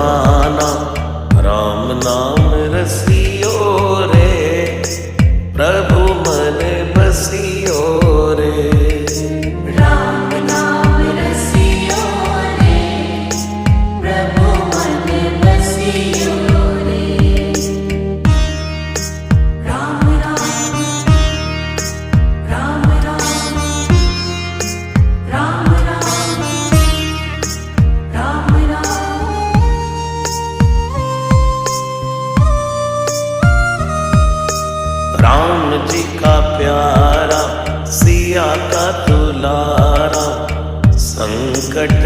दीवाना, राम नाम रसियो रे, प्रभु मन बसियो रे। राम नाम रसियो रे, प्रभु मन बसियो रे। राम राम राम राम राम राम राम राम। राम जी का प्यारा, सिया का दुलारा, संकट